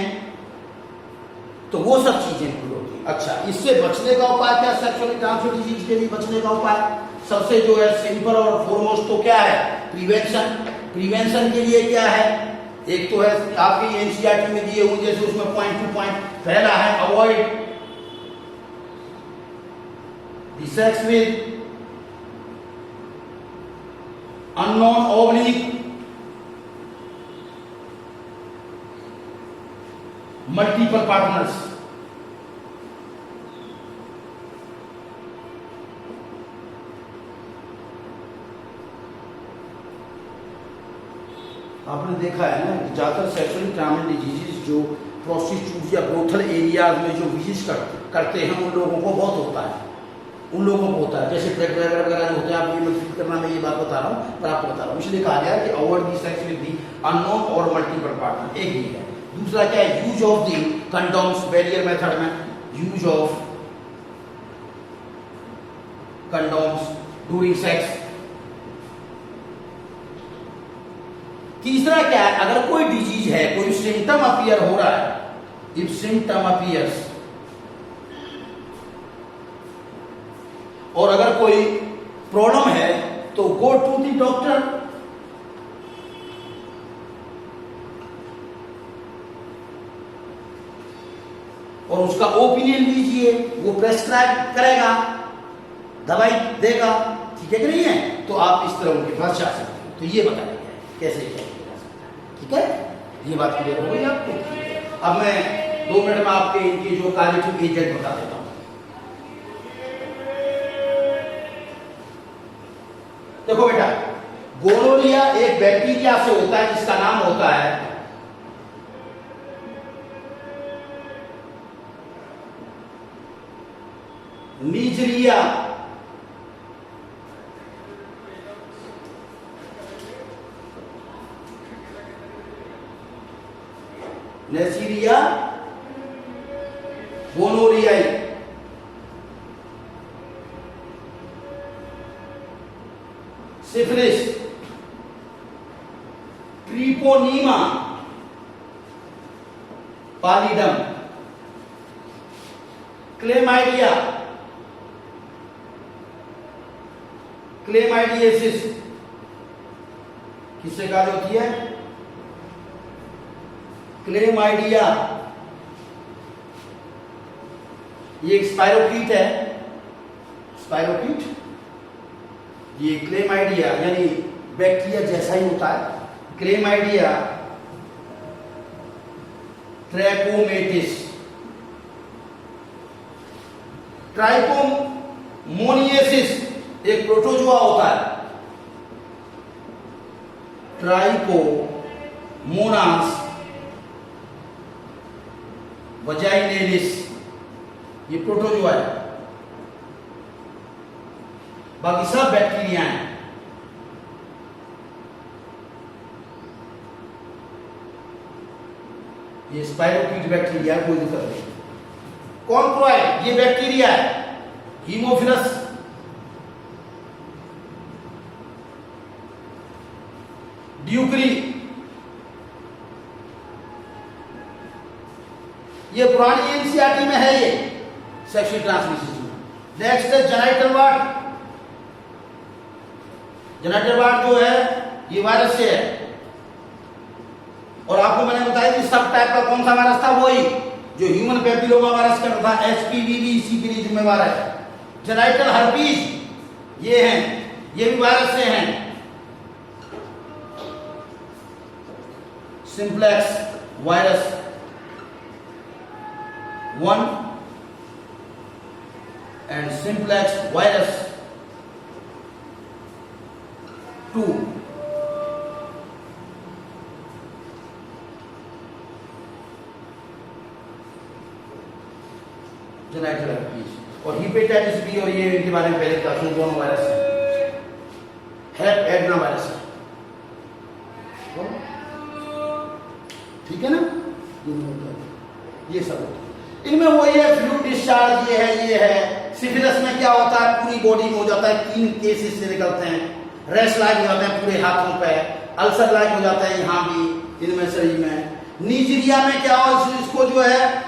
तो वो सब चीजें इंक्लूड होती है। अच्छा, इससे बचने का उपाय क्या, सेक्सुअली ट्रांसमिटेड डिजीज के लिए बचने का उपाय सबसे जो है सिंपल और फॉरमोस्ट तो क्या है, प्रिवेंशन। प्रिवेंशन के लिए क्या है, एक तो है आपकी एनसीईआरटी में दिए हुए, जैसे उसमें पॉइंट टू पॉइंट पहला है avoid the sex with unknown oblique multiple partners. आपने देखा है ना कि ज्यादातर सेक्सुअली ट्रांसमिटेड डिजीज जो प्रोस्टिट्यूट या ब्रोथल एरियाज में जो विजिट करते हैं उन लोगों को बहुत होता है, उन लोगों को होता है। जैसे प्रेग वगैरह जो होते हैं, आप ये मत फील करना, मैं ये बात बता रहा हूँ पर आपको बता रहा हूँ। इसलिए कहा गया कि avoid the sex with the unknown और मल्टीपल पार्टनर, एक ही है। दूसरा क्या है, use of the condoms, barrier method में use of condoms during sex. तीसरा क्या है, अगर कोई डिजीज है, कोई सिम्टम अपीयर हो रहा है, इफ सिम्टम अपीयर्स, और अगर कोई प्रॉब्लम है तो गो टू द डॉक्टर। और उसका ओपिनियन लीजिए, वो प्रेस्क्राइब करेगा, दवाई देगा, ठीक है कि नहीं है। तो आप इस तरह उनके पास जा सकते हैं। तो ये बताया गया है कैसे क्या किया जा सकता है, ठीक है। ये बात क्लियर हो गई आपको। अब मैं 2 मिनट में आपके इनकी जो कार्डियक एजेंट बता देता हूं। देखो बेटा, गोनोरिया एक बैक्टीरिया से होता है जिसका नाम होता है नीजरिया। नेसीरिया गोनोरियाई, सिफिलिस, ट्रिपोनीमा, पालिडम, क्लेमाइडिया, क्लेमाइडियसिस किससे कहा होती है? क्लेमाइडिया, ये एक स्पाइरोकीट है, स्पाइरोकीट, ये क्लेमाइडिया यानी बैक्टीरिया जैसा ही होता है। क्लेमाइडिया ट्रैकोमेटिस, ट्राइकोमोनियसिस एक प्रोटोजोआ होता है, ट्राइकोमोनास वजाइनेलिस ये प्रोटोजोआ है, बाकी सब बैक्टीरिया हैं। ये स्पाइरोकीट बैक्टीरिया, कोई दिक्कत नहीं। कॉन्क्रोइड ये बैक्टीरिया है, हीमोफिलस, ड्यूकरी ये पुरानी एनसीईआरटी में है, ये सेक्सुअल ट्रांसमिशन में। नेक्स्ट है जेनिटल वार्ड, जेनिटल वार्ड जो है ये वायरस से है, और आपको मैंने बताया कि सब टाइप का कौन सा वायरस था, वही जो ह्यूमन पैपिलोमा वायरस का था, एचपीवी इसी के लिए जिम्मेवार है। जेनिटल हर्पीज ये हैं, ये भी वायरस से हैं। Simplex virus 1 and simplex virus 2। Genital herpes और हिपेटाइटिस बी, और ये इनके बारे में पहले क्लास में दोनों वायरस है। हेप एडना वायरस है, ठीक है ना। ये सब इनमें वही है, फ्लूइड डिस्चार्ज ये है। सिफिलिस में क्या होता है, पूरी बॉडी में हो जाता है, 3 केसेस से निकलते हैं। रैश लाइक हो जाते हैं पूरे हाथों पे, अल्सर लाइक हो जाता है यहाँ भी, इनमें शरीर में। नीजीरिया में क्या हो, इसको जो है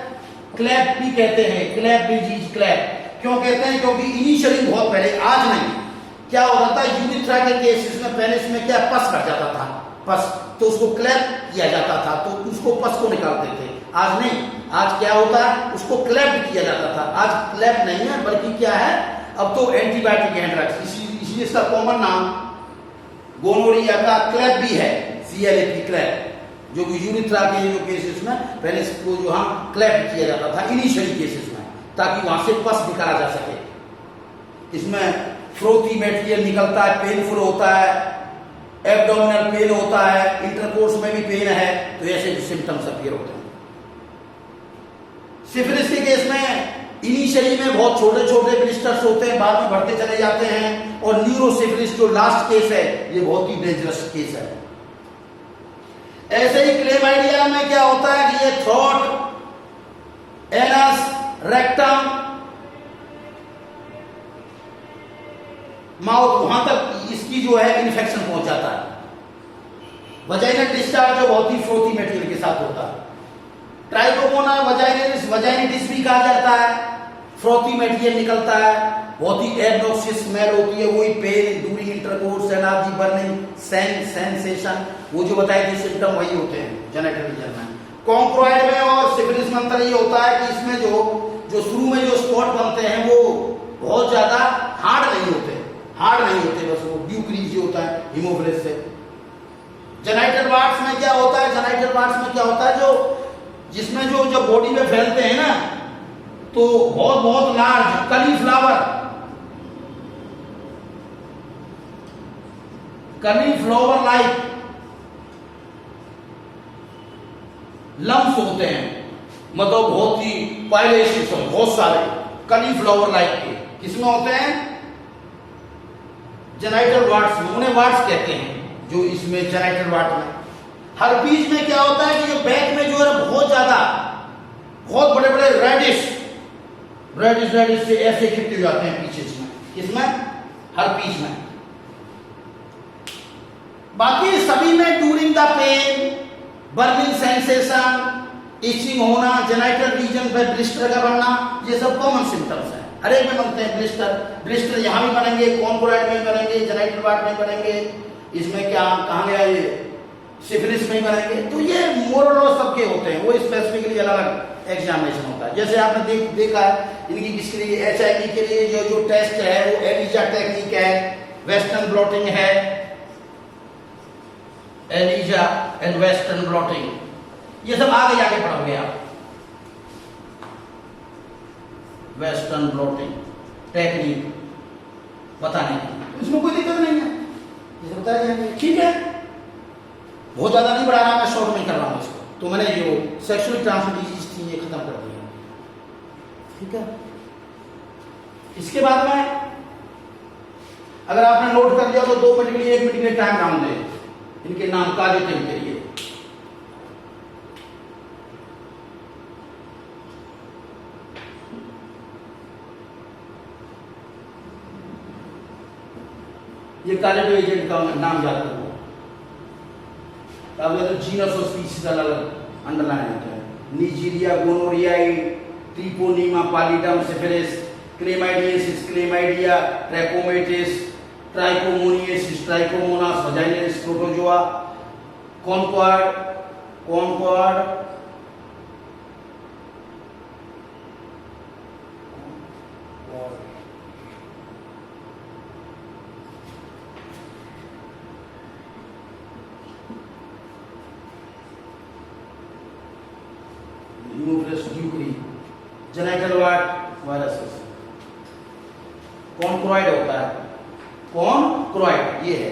क्लैप भी कहते हैं, क्लैप डिजीज। क्लैप क्यों कहते हैं, क्योंकि इनिशियली बहुत पहले, आज नहीं, क्या हो रहा था यूरिथ्रा के केसेस में पहले इसमें क्या पस कट जाता था, पस, तो उसको क्लैप किया जाता था, तो उसको पस को निकालते थे। आज नहीं, आज क्या होता है, उसको क्लैप किया जाता था। आज क्लैप नहीं है, बल्कि क्या है, अब तो एंटीबायोटिक है, ड्रग्स, इसलिए इसका कॉमन नाम गोनोरिया का क्लैप भी है, CLAP क्लैप, जो कि यूरिथ्रा के जो केसेस में पहले इसको जो हम क्लैप किया जाता था इनिशियली केसेस में, ताकि वहां से पस निकाला जा सके। इसमें फ्रोथी मटेरियल निकलता है, पेनफुल होता है, एब्डोमिनल पेन होता है, इंटरकोर्स में भी पेन है, तो ऐसे सिम्टम्स अपीयर होते हैं। सिफिलिस के केस में इनिशियली में बहुत छोटे छोटे ब्लिस्टर्स होते हैं, बाद में बढ़ते चले जाते हैं, और न्यूरोसिफिलिस जो लास्ट केस है, ये बहुत ही डेंजरस केस है। ऐसे ही क्लेमाइडिया में क्या होता है कि ये थ्रोट, एनस, रेक्टम, माउथ, वहां तक इसकी जो है इन्फेक्शन पहुंच जाता है। वजाइनल डिस्चार्ज जो बहुत ही फ्रोथी मटेरियल के साथ होता है। ट्राइकोमोना वजाइनिटिस भी कहा जाता है, फ्रोथी मटेरियल निकलता है, बहुत ही एब्नॉक्सियस स्मेल होती है, वही pen during intercourse, allergy, burning, sensation, वो जो बताए थे सिम्टम वही होते हैं जेनिटल रीजन में। कॉन्क्रोइड में और सिफिलिस में अंतर ये होता है कि इसमें जो शुरू में जो स्पॉट बनते हैं वो बहुत ज्यादा हार्ड नहीं होते, बस वो ड्यूक्रीज जो होता है हीमोफिलिस से। जेनिटल वार्ड्स में क्या होता है, जो जिसमें जो जब बॉडी में फैलते हैं ना, तो बहुत लार्ज कलीफ्लावर लाइक लम्स होते हैं, मतलब बहुत ही पाइलेशियस, बहुत सारे कलीफ्लावर लाइक के किसमें होते हैं, जेनिटल वार्ड्स में, उन्हें वार्ड्स कहते हैं जो इसमें जेनिटल वार्ड में। हर्पीज में क्या होता है कि जो बैक में जो है बहुत बड़े बड़े रेडिश रेडिश से ऐसे इकट्ठे हो जाते हैं पीछेस में, किसमें, हर पीस में। बाकी सभी में during the pain, burning sensation, itching होना, जेनिटल रीजन पे ब्लिस्टर का बनना, ये सब कॉमन सिम्टम्स हैं। हर एक में बनते हैं ब्लिस्टर यहाँ भी बनेंगे, कॉन्कोराइड में बनेंगे, जेनिटल पार्ट में बनेंगे, इसमें क्या कहाँ गया ये सिफिलिस में बनेंगे। तो ये मोरल सबके होते हैं, वो स्पेसिफिकली अलग एग्जामिनेशन होता है। जैसे आपने देखा है इनकी किसके लिए, HIV के लिए जो टेस्ट है वो एलिजा टेक्निक है, वेस्टर्न ब्लॉटिंग है, एलिजा एंड वेस्टर्न ब्लॉटिंग, ये सब आगे जाके पढ़ोगे आप। वेस्टर्न ब्लॉटिंग टेक्निक बताने की, इसमें कोई दिक्कत नहीं है, ये सब बताया जाएंगे, ठीक है। बहुत ज्यादा नहीं बढ़ा रहा, मैं शॉर्ट में कर रहा हूं इसको। तो मैंने जो सेक्सुअली ट्रांसमिटेड डिजीज थी ये खत्म कर दिया, ठीक है। इसके बाद में अगर आपने नोट कर लिया तो 2 मिनट के लिए 1 मिनट के लिए टाइम राउंड दे, इनके नाम का देते हैं के लिए। ये कालेटो एजेंट का नाम याद रखो। अब तो जीनस और स्पीशीज अलग अंडरलाइन होते हैं। Neisseria gonorrhoeae, Treponema pallidum syphilis, chlamydiasis chlamydia, trachomatis, trichomoniasis trichomonas, vaginalis protozoa, concord genital viruses, chancroid होता है, कॉन्क्रोइड ये है।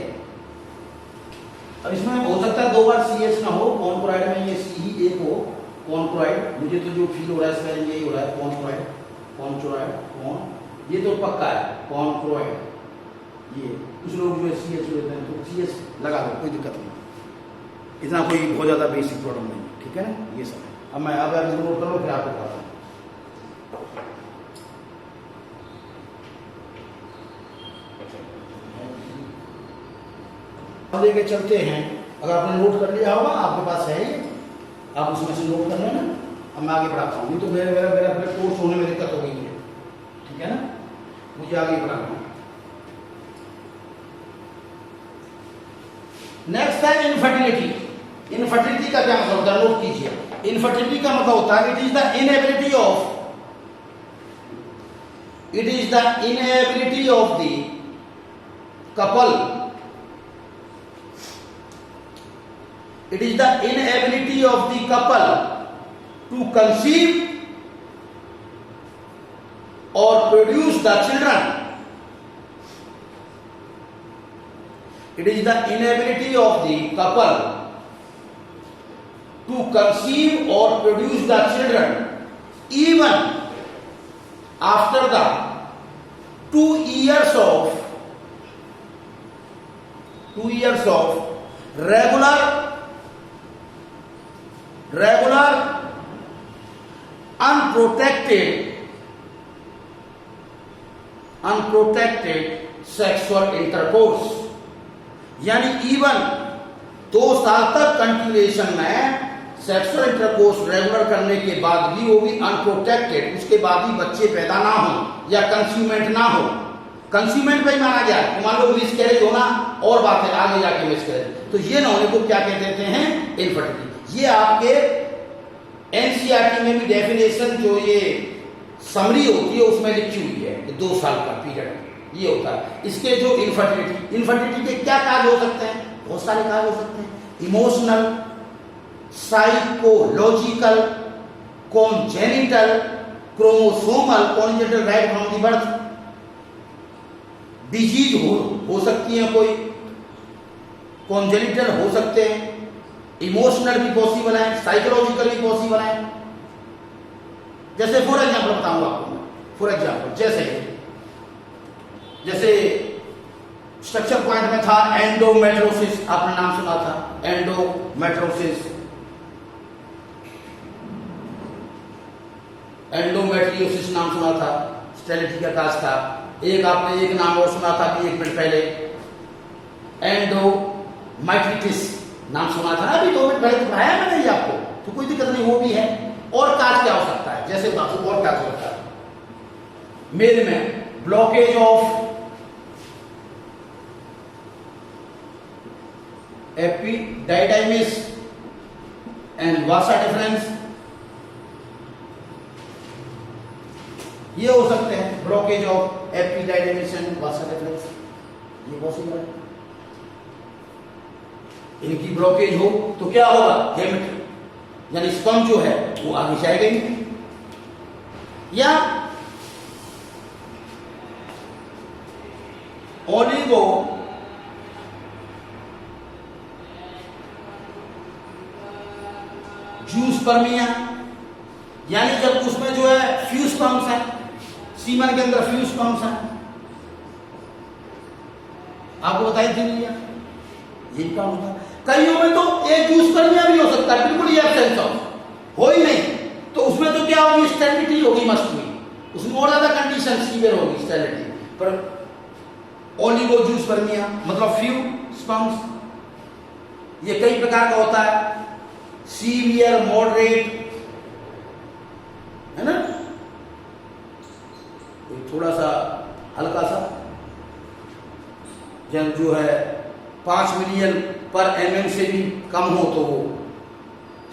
अब इसमें हो सकता है 2 बार CH ना हो, कॉन्क्रोइड में ये C ही एक हो, कॉन्क्रोइड। मुझे तो जो फील हो रहा है स्पेलिंग यही हो रहा है, कॉन्क्रोइड, ये तो पक्का है कॉन्क्रोइड। ये कुछ लोग जो CH लेते हैं तो CH लगा दो, कोई दिक्कत नहीं, इतना कोई बहुत ज्यादा बेसिक प्रॉब्लम नहीं, ठीक है। ये सब अब मैं अब नोट करो फिर आपको बताता हूँ। लेके चलते हैं, अगर आपने नोट कर लिया होगा, आपके पास है, आप उसमें से नोट कर लेना। अब मैं आगे पढ़ाता हूँ, नहीं तो मेरा कोर्स होने में दिक्कत हो गई है, ठीक है ना, मुझे आगे पढ़ाना है। नेक्स्ट है इनफर्टिलिटी। इनफर्टिलिटी का क्या मतलब होता है, नोट कीजिए। इनफर्टिलिटी का मतलब होता है it is the inability of the couple, it is the inability of the couple to conceive or produce the children. It is the inability of the couple to conceive or produce the children even after the 2 years of regular unprotected sexual intercourse, यानी even 2 साल तक continuation में sexual intercourse regular करने के बाद भी वो भी अनप्रोटेक्टेड, उसके बाद भी बच्चे पैदा ना हो या कंस्यूमेंट ना हो। कंस्यूमेंट पे ही माना गया है, मान लो मिसकैरेज होना और बात है, आगे जाके मिसकैरेज, तो ये ना होने को क्या कहते हैं, इनफर्टिलिटी। ये आपके NCERT में भी डेफिनेशन जो ये समरी होती है उसमें लिखी हुई है, 2 साल का पीरियड ये होता है। इसके जो इनफर्टिलिटी के क्या कार्य हो सकते हैं, बहुत सारे कार्य हो सकते हैं। Emotional, psychological, congenital, chromosomal, congenital right from the birth, disease हो सकती है, कोई कॉन्जेनिटल हो सकते हैं, इमोशनल भी पॉसिबल है, साइकोलॉजिकल भी पॉसिबल है। जैसे फॉर एग्जाम्पल बताऊंगा आपको, फॉर एग्जाम्पल जैसे स्ट्रक्चर पॉइंट में था एंडोमेट्रोसिस, आपने नाम सुना था एंडोमेट्रोसिस। 2 साल एंडोमेट्रियोसिस नाम सुना था, स्टेरिलिटी का काज था। एक आपने एक नाम और सुना था अभी 1 मिनट पहले, एंडोमेट्रिटिस नाम सुना था ना अभी 2 मिनट पहले, पढ़ाया मैंने ये आपको, तो कोई दिक्कत नहीं, वो भी है। और काज क्या हो सकता है, जैसे बाकी और काज हो सकता है मेल में, blockage of epididymis and vasa deferens, ये हो सकते हैं blockage of epididymis and vasa deferens, ये पॉसिबल है। इनकी ब्लॉकेज हो तो क्या होगा, हेमेट यानी स्पर्म जो है वो आगे जाएगा ही नहीं, या ओलिगो जूस्पर्मिया, यानी जब उसमें जो है फ्यूज स्पर्म्स है, सीमन के अंदर फ्यूज स्पर्म्स है, आपको बताई थी नहीं, ये क्या होता है। कईयों में तो एक जूस्पर्मिया भी हो सकता है, बिल्कुल ये एब्सेंस हो ही नहीं, तो उसमें तो क्या होगी, स्टेरिलिटी होगी, मस्ट हुई, उसमें और ज्यादा कंडीशन सीवियर होगी स्टेरिलिटी। पर ओलिगोजूस्पर्मिया मतलब फ्यू स्पर्म्स, ये कई प्रकार का होता है, सीवियर, मॉडरेट, है ना, थोड़ा सा हल्का सा, जब जो है 5 मिलियन पर mm से भी कम हो तो वो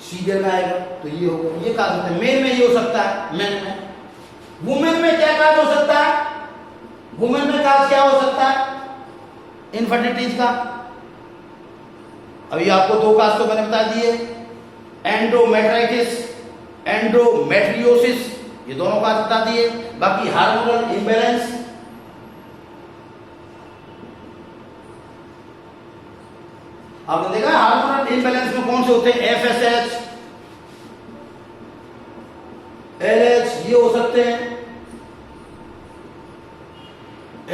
सीवियर में आएगा, तो ये होगा, ये काज होता है। मेल में ये हो सकता है, मेन में। वुमेन में क्या काज हो सकता है, वुमेन में काज क्या हो सकता है, इनफर्टिलिटीज का। अभी आपको 2 काज तो मैंने बता दिए, एंडोमेट्राइटिस, एंडोमेट्रियोसिस, ये दोनों काज बता दिए। बाकी हार्मोनल इम्बैलेंस, आपने देखा हार्मोनल इम्बैलेंस में कौन से होते हैं, FSH, LH, ये हो सकते हैं।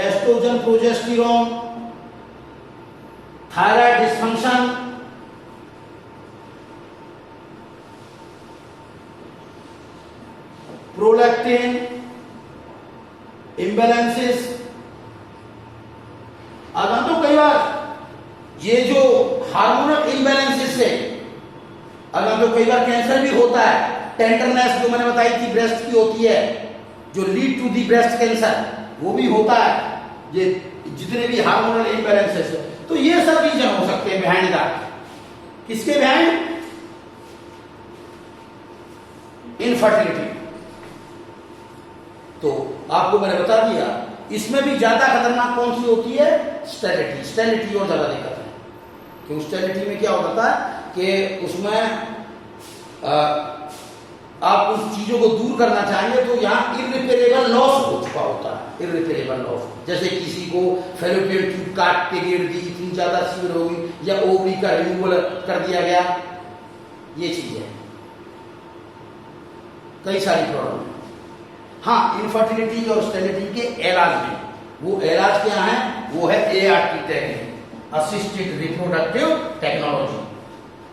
Estrogen, progesterone, thyroid dysfunction, prolactin imbalances. अब तो कई बार ये जो हार्मोनल इम्बैलेंसेस से अगर तो कई बार कैंसर भी होता है, टेंडरनेस जो मैंने बताई थी ब्रेस्ट की होती है, जो lead to the breast cancer, वो भी होता है, ये जितने भी हार्मोनल इम्बैलेंसेस है। तो ये सब रीजन हो सकते हैं बिहाइंड दैट, किसके बिहाइंड, इनफर्टिलिटी। तो आपको मैंने बता दिया, इसमें भी ज्यादा खतरनाक कौन सी होती है, स्टेरिलिटी। स्टेरिलिटी और ज्यादा दिक्कत है, क्योंकि स्टेरिलिटी में क्या होता है कि उसमें आप उस चीजों को दूर करना चाहेंगे तो यहाँ इर्रिपेरेबल लॉस हो चुका होता है, इर्रिपेरेबल लॉस। जैसे किसी को फैलोपियन ट्यूब काट के गिर दी, इतनी ज्यादा सीवियर होगी, या ओवरी का रिमूवल कर दिया गया, ये चीज है, कई सारी प्रॉब्लम। हाँ, इनफर्टिलिटी और स्टेरिलिटी के इलाज में, वो इलाज क्या है, वो है ART technique, assisted reproductive technology.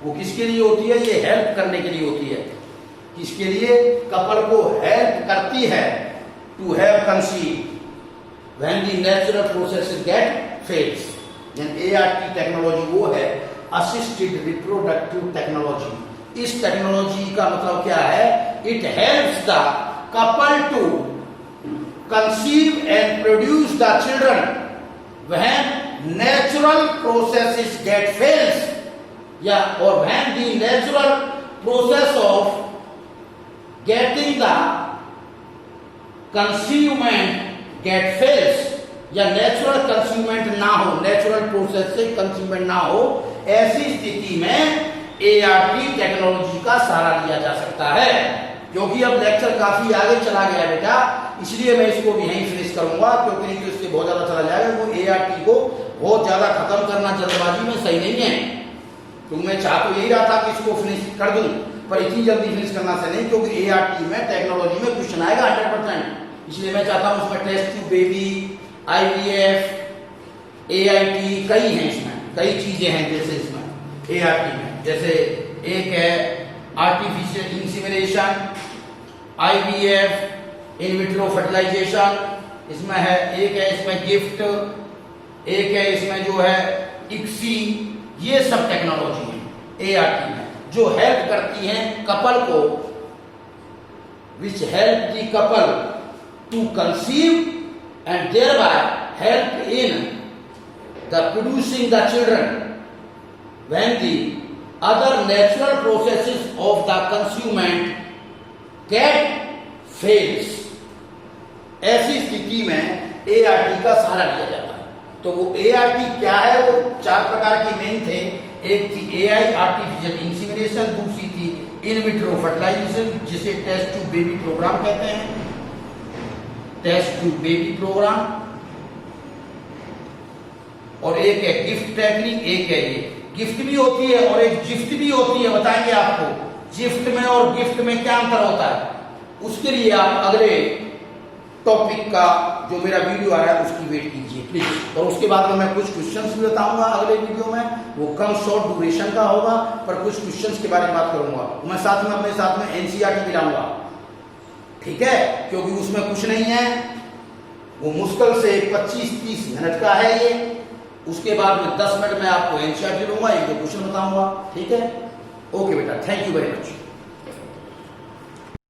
वो किसके लिए होती है, ये हेल्प करने के लिए होती है, किसके लिए, कपल को हेल्प करती है to have conceive when the natural process get fails. ART technology वो है असिस्टेड रिप्रोडक्टिव टेक्नोलॉजी। इस टेक्नोलॉजी का मतलब क्या है, it helps the couple to conceive and produce the children when natural processes get fails, or when the natural process of getting the conceivement get fails, या natural कंसीवमेंट ना हो, natural process से कंसीवमेंट ना हो, ऐसी स्थिति में ART टेक्नोलॉजी का सहारा लिया जा सकता है। क्योंकि अब लेक्चर काफी आगे चला गया बेटा, इसलिए मैं इसको भी यहीं फिनिश करूंगा, क्योंकि नहीं तो इससे बहुत ज्यादा चला जाएगा। वो ART को बहुत ज्यादा खत्म करना जल्दबाजी में सही नहीं है, क्योंकि मैं चाह तो यही रहा था कि इसको फिनिश कर दूं, पर इतनी जल्दी फिनिश करना से नहीं, क्योंकि ART में टेक्नोलॉजी में क्वेश्चन आएगा 100%। इसलिए मैं चाहता हूं उसमें test tube baby, IVF, AIT, कई हैं इसमें, कई चीजें हैं जैसे इसमें ART में। जैसे एक है artificial insemination, IVF, in vitro fertilisation, इसमें है, एक है इसमें गिफ्ट, एक है इसमें जो है इक्सी, ये सब टेक्नोलॉजी है ART में जो हेल्प करती हैं कपल को, which help the couple to conceive and thereby help in the producing the children when the other natural processes of the consummate get fails। ऐसी स्थिति में ART का सहारा लिया जाता है। तो वो ART क्या है, वो 4 प्रकार की मेन थे। एक थी AI आर्टिफिशियल इंसीमिनेशन, दूसरी थी इन विट्रो फर्टिलाइजेशन जिसे टेस्ट टू बेबी प्रोग्राम कहते हैं, टेस्ट टू बेबी प्रोग्राम, और एक है गिफ्ट टेक्निक, एक है ये गिफ्ट भी होती है और एक गिफ्ट भी होती है। बताएंगे आपको गिफ्ट में और गिफ्ट में क्या अंतर होता है। उसके लिए आप अगले टॉपिक का जो मेरा वीडियो आ रहा है उसकी वेट कीजिए प्लीज। और उसके बाद में मैं कुछ क्वेश्चंस भी बताऊंगा अगले वीडियो में, वो कम शॉर्ट ड्यूरेशन का होगा, पर कुछ क्वेश्चंस के बारे में बात करूंगा। मैं साथ में अपने साथ में NCERT भी लाऊंगा, ठीक है, क्योंकि उसमें कुछ नहीं है, वो मुश्किल से 25-30 मिनट का है ये। उसके बाद में 10 मिनट में आपको NCERT लूंगा, 1-2 क्वेश्चन बताऊंगा, ठीक है। ओके बेटा, थैंक यू वेरी मच।